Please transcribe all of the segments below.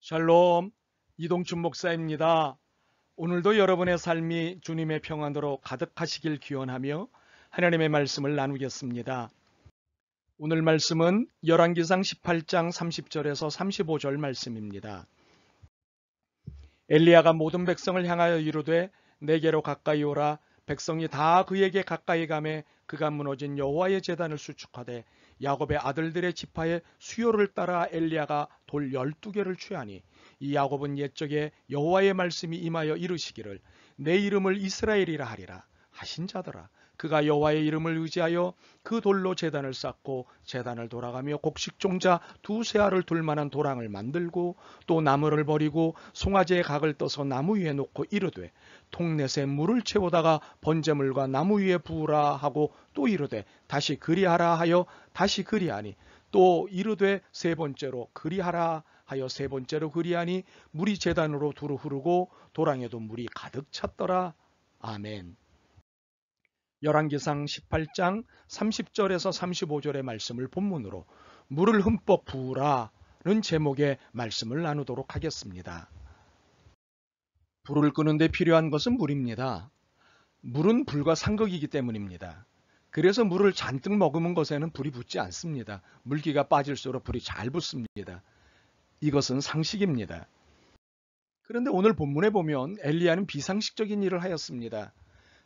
샬롬, 이동춘 목사입니다. 오늘도 여러분의 삶이 주님의 평안으로 가득하시길 기원하며 하나님의 말씀을 나누겠습니다. 오늘 말씀은 열왕기상 18장 30절에서 35절 말씀입니다. 엘리야가 모든 백성을 향하여 이르되 내게로 가까이 오라. 백성이 다 그에게 가까이 가매 그가 무너진 여호와의 제단을 수축하되 야곱의 아들들의 지파의 수요를 따라 엘리야가 돌 12개를 취하니 이 야곱은 옛적에 여호와의 말씀이 임하여 이르시기를 내 이름을 이스라엘이라 하리라 하신 자더라. 그가 여호와의 이름을 의지하여 그 돌로 제단을 쌓고 제단을 돌아가며 곡식종자 두세 알을 둘 만한 도랑을 만들고 또 나무를 버리고 송아지의 각을 떠서 나무 위에 놓고 이르되 통넷에 물을 채우다가 번제물과 나무 위에 부으라 하고 또 이르되 다시 그리하라 하여 다시 그리하니 또 이르되 세 번째로 그리하라 하여 세 번째로 그리하니 물이 제단으로 두루 흐르고 도랑에도 물이 가득 찼더라. 아멘. 열왕기상 18장 30절에서 35절의 말씀을 본문으로 물을 흠뻑 부으라는 제목의 말씀을 나누도록 하겠습니다. 불을 끄는데 필요한 것은 물입니다. 물은 불과 상극이기 때문입니다. 그래서 물을 잔뜩 머금은 것에는 불이 붙지 않습니다. 물기가 빠질수록 불이 잘 붙습니다. 이것은 상식입니다. 그런데 오늘 본문에 보면 엘리야는 비상식적인 일을 하였습니다.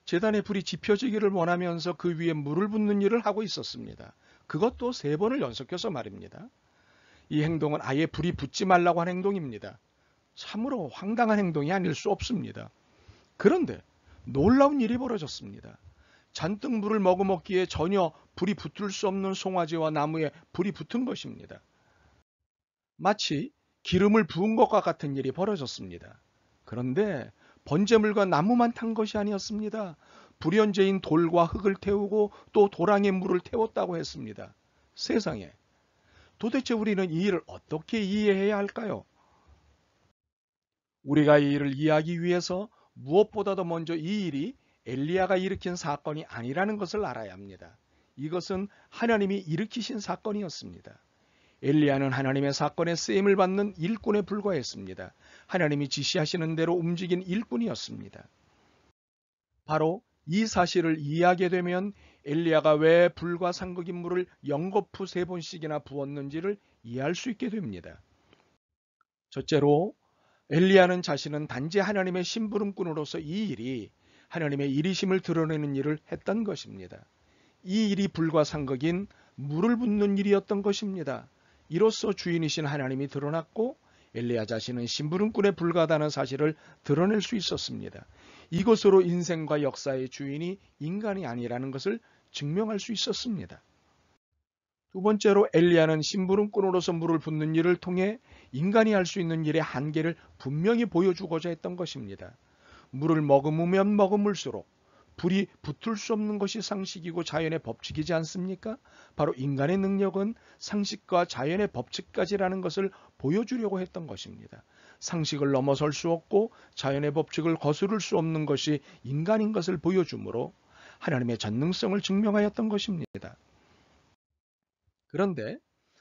제단에 불이 지펴지기를 원하면서 그 위에 물을 붓는 일을 하고 있었습니다. 그것도 3번을 연속해서 말입니다. 이 행동은 아예 불이 붙지 말라고 한 행동입니다. 참으로 황당한 행동이 아닐 수 없습니다. 그런데 놀라운 일이 벌어졌습니다. 잔뜩 물을 머금었기에 전혀 불이 붙을 수 없는 송아지와 나무에 불이 붙은 것입니다. 마치 기름을 부은 것과 같은 일이 벌어졌습니다. 그런데 번제물과 나무만 탄 것이 아니었습니다. 불연제인 돌과 흙을 태우고 또 도랑에 물을 태웠다고 했습니다. 세상에, 도대체 우리는 이 일을 어떻게 이해해야 할까요? 우리가 이 일을 이해하기 위해서 무엇보다도 먼저 이 일이 엘리야가 일으킨 사건이 아니라는 것을 알아야 합니다. 이것은 하나님이 일으키신 사건이었습니다. 엘리야는 하나님의 사건에 쓰임을 받는 일꾼에 불과했습니다. 하나님이 지시하시는 대로 움직인 일꾼이었습니다. 바로 이 사실을 이해하게 되면 엘리야가 왜 불과 상극인 물을 연거푸 3번씩이나 부었는지를 이해할 수 있게 됩니다. 첫째로 엘리야는 자신은 단지 하나님의 심부름꾼으로서 이 일이 하나님의 일이심을 드러내는 일을 했던 것입니다. 이 일이 불과 상극인 물을 붓는 일이었던 것입니다. 이로써 주인이신 하나님이 드러났고 엘리야 자신은 심부름꾼에 불과하다는 사실을 드러낼 수 있었습니다. 이것으로 인생과 역사의 주인이 인간이 아니라는 것을 증명할 수 있었습니다. 두 번째로 엘리야는 심부름꾼으로서 물을 붓는 일을 통해 인간이 할 수 있는 일의 한계를 분명히 보여주고자 했던 것입니다. 물을 머금으면 머금을수록 불이 붙을 수 없는 것이 상식이고 자연의 법칙이지 않습니까? 바로 인간의 능력은 상식과 자연의 법칙까지라는 것을 보여주려고 했던 것입니다. 상식을 넘어설 수 없고 자연의 법칙을 거스를 수 없는 것이 인간인 것을 보여주므로 하나님의 전능성을 증명하였던 것입니다. 그런데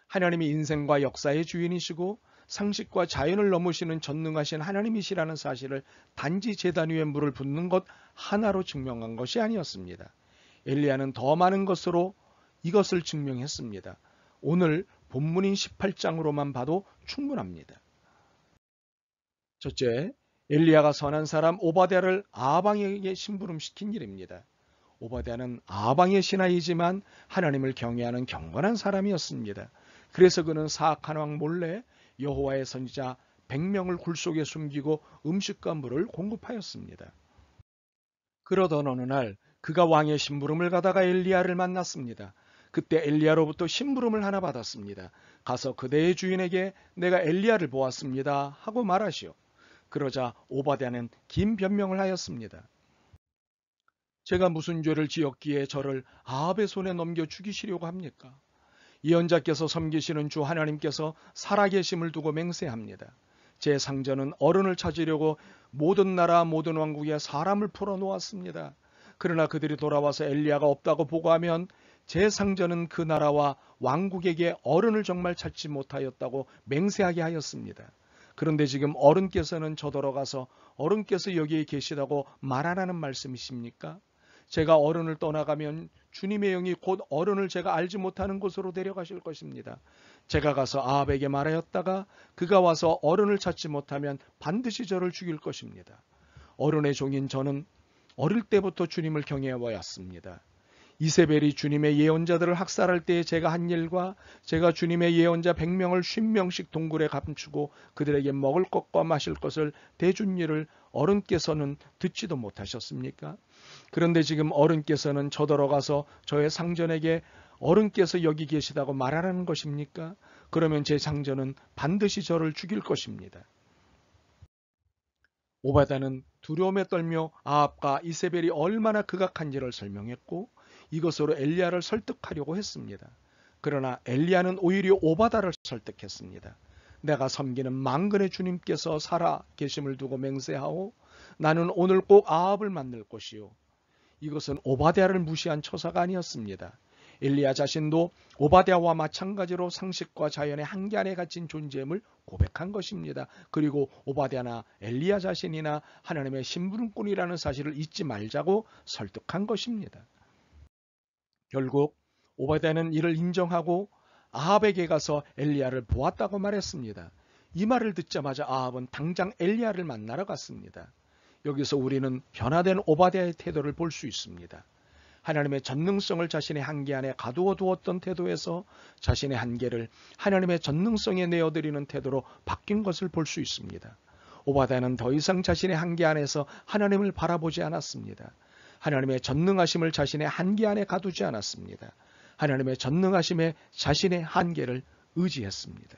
하나님이 인생과 역사의 주인이시고 상식과 자연을 넘으시는 전능하신 하나님이시라는 사실을 단지 제단 위에 물을 붓는 것 하나로 증명한 것이 아니었습니다. 엘리야는 더 많은 것으로 이것을 증명했습니다. 오늘 본문인 18장으로만 봐도 충분합니다. 첫째, 엘리야가 선한 사람 오바댜를 아방에게 심부름시킨 일입니다. 오바댜는 아방의 신하이지만 하나님을 경외하는 경건한 사람이었습니다. 그래서 그는 사악한 왕 몰래 여호와의 선지자 100명을 굴 속에 숨기고 음식과 물을 공급하였습니다. 그러던 어느 날 그가 왕의 심부름을 가다가 엘리야를 만났습니다. 그때 엘리야로부터 심부름을 하나 받았습니다. 가서 그대의 주인에게 내가 엘리야를 보았습니다 하고 말하시오. 그러자 오바댜는 긴 변명을 하였습니다. 제가 무슨 죄를 지었기에 저를 아합의 손에 넘겨 죽이시려고 합니까? 예언자께서 섬기시는 주 하나님께서 살아계심을 두고 맹세합니다. 제 상전은 어른을 찾으려고 모든 나라 모든 왕국에 사람을 풀어놓았습니다. 그러나 그들이 돌아와서 엘리야가 없다고 보고하면 제 상전은 그 나라와 왕국에게 어른을 정말 찾지 못하였다고 맹세하게 하였습니다. 그런데 지금 어른께서는 저더러 어른께서 여기에 계시다고 말하라는 말씀이십니까? 제가 어른을 떠나가면 주님의 영이 곧 어른을 제가 알지 못하는 곳으로 데려가실 것입니다. 제가 가서 아합에게 말하였다가 그가 와서 어른을 찾지 못하면 반드시 저를 죽일 것입니다. 어른의 종인 저는 어릴 때부터 주님을 경외하였습니다. 이세벨이 주님의 예언자들을 학살할 때에 제가 한 일과 제가 주님의 예언자 100명을 50명씩 동굴에 감추고 그들에게 먹을 것과 마실 것을 대준 일을 어른께서는 듣지도 못하셨습니까? 그런데 지금 어른께서는 저더러 가서 저의 상전에게 어른께서 여기 계시다고 말하라는 것입니까? 그러면 제 상전은 반드시 저를 죽일 것입니다. 오바다는 두려움에 떨며 아합과 이세벨이 얼마나 극악한지를 설명했고 이것으로 엘리야를 설득하려고 했습니다. 그러나 엘리야는 오히려 오바다를 설득했습니다. 내가 섬기는 만군의 주님께서 살아 계심을 두고 맹세하오 나는 오늘 꼭 아합을 만날 것이요. 이것은 오바댜를 무시한 처사가 아니었습니다. 엘리야 자신도 오바댜와 마찬가지로 상식과 자연의 한계 안에 갇힌 존재임을 고백한 것입니다. 그리고 오바댜나 엘리야 자신이나 하나님의 심부름꾼이라는 사실을 잊지 말자고 설득한 것입니다. 결국 오바댜는 이를 인정하고 아합에게 가서 엘리야를 보았다고 말했습니다. 이 말을 듣자마자 아합은 당장 엘리야를 만나러 갔습니다. 여기서 우리는 변화된 오바댜의 태도를 볼 수 있습니다. 하나님의 전능성을 자신의 한계 안에 가두어 두었던 태도에서 자신의 한계를 하나님의 전능성에 내어드리는 태도로 바뀐 것을 볼 수 있습니다. 오바댜는 더 이상 자신의 한계 안에서 하나님을 바라보지 않았습니다. 하나님의 전능하심을 자신의 한계 안에 가두지 않았습니다. 하나님의 전능하심에 자신의 한계를 의지했습니다.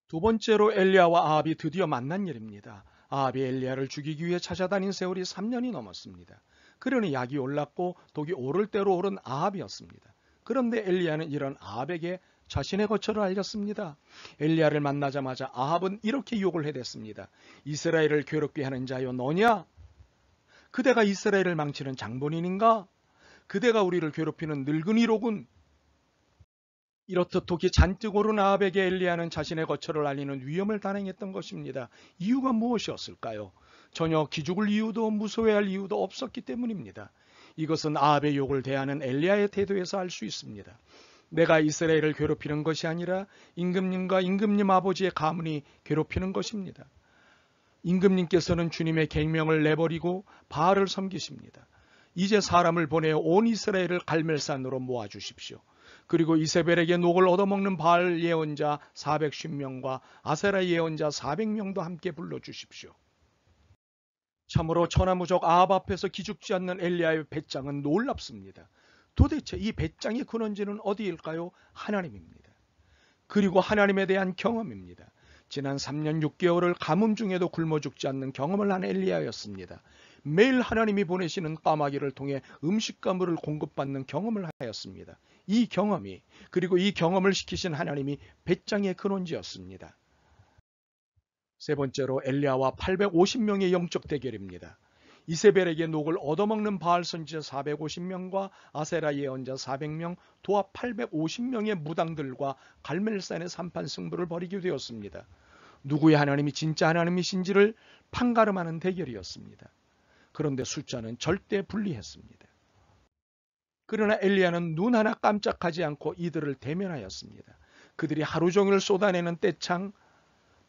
두 번째로 엘리야와 아합이 드디어 만난 일입니다. 아합이 엘리야를 죽이기 위해 찾아다닌 세월이 3년이 넘었습니다. 그러니 약이 올랐고 독이 오를 대로 오른 아합이었습니다. 그런데 엘리야는 이런 아합에게 자신의 거처를 알렸습니다. 엘리야를 만나자마자 아합은 이렇게 욕을 해댔습니다. 이스라엘을 괴롭게 하는 자여 너냐? 그대가 이스라엘을 망치는 장본인인가? 그대가 우리를 괴롭히는 늙은이로군. 이렇듯 독이 잔뜩 오른 아합에게 엘리야는 자신의 거처를 알리는 위험을 단행했던 것입니다. 이유가 무엇이었을까요? 전혀 기죽을 이유도 무서워할 이유도 없었기 때문입니다. 이것은 아합의 욕을 대하는 엘리야의 태도에서 알 수 있습니다. 내가 이스라엘을 괴롭히는 것이 아니라 임금님과 임금님 아버지의 가문이 괴롭히는 것입니다. 임금님께서는 주님의 계명을 내버리고 바알을 섬기십니다. 이제 사람을 보내어 온 이스라엘을 갈멜산으로 모아주십시오. 그리고 이세벨에게 녹을 얻어먹는 바알 예언자 450명과 아세라 예언자 400명도 함께 불러주십시오. 참으로 천하무적 아합 앞에서 기죽지 않는 엘리야의 배짱은 놀랍습니다. 도대체 이 배짱의 근원지는 어디일까요? 하나님입니다. 그리고 하나님에 대한 경험입니다. 지난 3년 6개월을 가뭄 중에도 굶어 죽지 않는 경험을 한 엘리야였습니다. 매일 하나님이 보내시는 까마귀를 통해 음식과 물을 공급받는 경험을 하였습니다. 이 경험이 그리고 이 경험을 시키신 하나님이 배짱의 근원지였습니다. 세 번째로 엘리야와 850명의 영적 대결입니다. 이세벨에게 녹을 얻어먹는 바알 선지자 450명과 아세라 예언자 400명, 도합 850명의 무당들과 갈멜산의 산판 승부를 벌이게 되었습니다. 누구의 하나님이 진짜 하나님이신지를 판가름하는 대결이었습니다. 그런데 숫자는 절대 불리했습니다. 그러나 엘리야는 눈 하나 깜짝하지 않고 이들을 대면하였습니다. 그들이 하루 종일 쏟아내는 떼창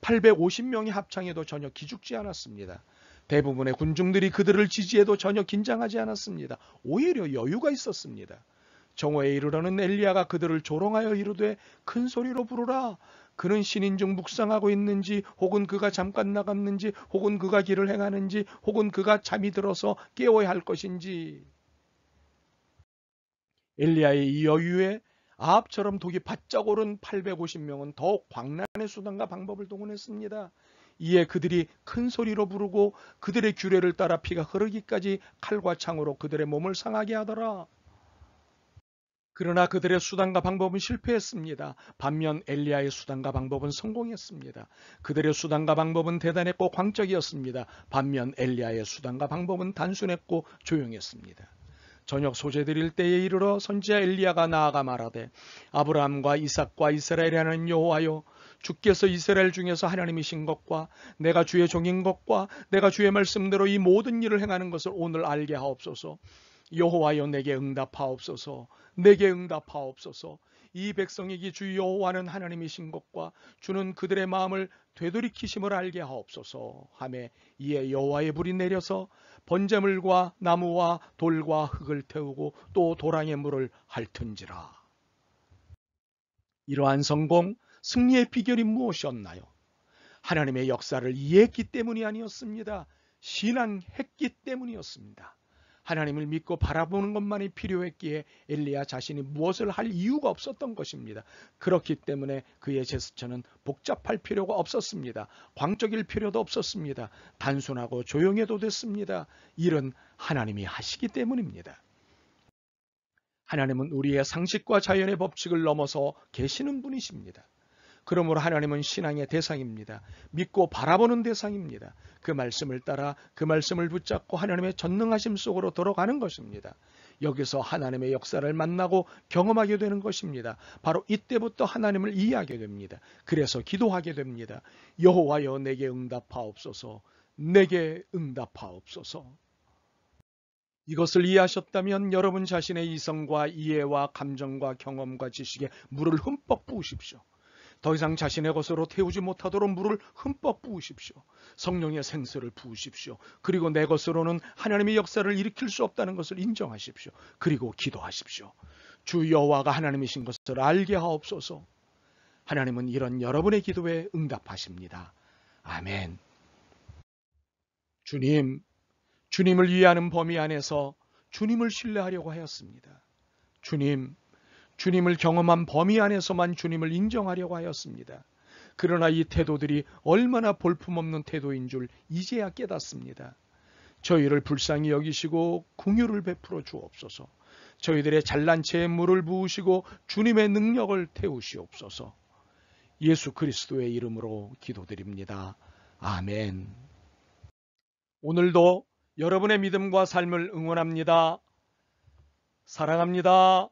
850명이 합창해도 전혀 기죽지 않았습니다. 대부분의 군중들이 그들을 지지해도 전혀 긴장하지 않았습니다. 오히려 여유가 있었습니다. 정오에 이르러는 엘리야가 그들을 조롱하여 이르되 큰 소리로 부르라. 그는 신인 중 묵상하고 있는지 혹은 그가 잠깐 나갔는지 혹은 그가 길을 행하는지 혹은 그가 잠이 들어서 깨워야 할 것인지. 엘리야의 이 여유에 아합처럼 독이 바짝 오른 850명은 더욱 광란의 수단과 방법을 동원했습니다. 이에 그들이 큰 소리로 부르고 그들의 규례를 따라 피가 흐르기까지 칼과 창으로 그들의 몸을 상하게 하더라. 그러나 그들의 수단과 방법은 실패했습니다. 반면 엘리야의 수단과 방법은 성공했습니다. 그들의 수단과 방법은 대단했고 광적이었습니다. 반면 엘리야의 수단과 방법은 단순했고 조용했습니다. 저녁 소재드릴 때에 이르러 선지자 엘리야가 나아가 말하되 아브라함과 이삭과 이스라엘의 하나님 여호와여 주께서 이스라엘 중에서 하나님이신 것과 내가 주의 종인 것과 내가 주의 말씀대로 이 모든 일을 행하는 것을 오늘 알게 하옵소서. 여호와여 내게 응답하옵소서. 내게 응답하옵소서. 이 백성에게 주 여호와는 하나님이신 것과 주는 그들의 마음을 되돌이키심을 알게 하옵소서 하매 이에 여호와의 불이 내려서 번제물과 나무와 돌과 흙을 태우고 또 도랑의 물을 핥은지라. 이러한 성공, 승리의 비결이 무엇이었나요? 하나님의 역사를 이해했기 때문이 아니었습니다. 신앙했기 때문이었습니다. 하나님을 믿고 바라보는 것만이 필요했기에 엘리야 자신이 무엇을 할 이유가 없었던 것입니다. 그렇기 때문에 그의 제스처는 복잡할 필요가 없었습니다. 광적일 필요도 없었습니다. 단순하고 조용해도 됐습니다. 일은 하나님이 하시기 때문입니다. 하나님은 우리의 상식과 자연의 법칙을 넘어서 계시는 분이십니다. 그러므로 하나님은 신앙의 대상입니다. 믿고 바라보는 대상입니다. 그 말씀을 따라 그 말씀을 붙잡고 하나님의 전능하심 속으로 들어가는 것입니다. 여기서 하나님의 역사를 만나고 경험하게 되는 것입니다. 바로 이때부터 하나님을 이해하게 됩니다. 그래서 기도하게 됩니다. 여호와여 내게 응답하옵소서. 내게 응답하옵소서. 이것을 이해하셨다면 여러분 자신의 이성과 이해와 감정과 경험과 지식에 물을 흠뻑 부으십시오. 더 이상 자신의 것으로 태우지 못하도록 물을 흠뻑 부으십시오. 성령의 생수를 부으십시오. 그리고 내 것으로는 하나님의 역사를 일으킬 수 없다는 것을 인정하십시오. 그리고 기도하십시오. 주 여호와가 하나님이신 것을 알게 하옵소서. 하나님은 이런 여러분의 기도에 응답하십니다. 아멘. 주님을 이해하는 범위 안에서 주님을 신뢰하려고 하였습니다. 주님을 경험한 범위 안에서만 주님을 인정하려고 하였습니다. 그러나 이 태도들이 얼마나 볼품없는 태도인 줄 이제야 깨닫습니다. 저희를 불쌍히 여기시고 긍휼을 베풀어 주옵소서. 저희들의 잘난 체에 물을 부으시고 주님의 능력을 태우시옵소서. 예수 그리스도의 이름으로 기도드립니다. 아멘. 오늘도 여러분의 믿음과 삶을 응원합니다. 사랑합니다.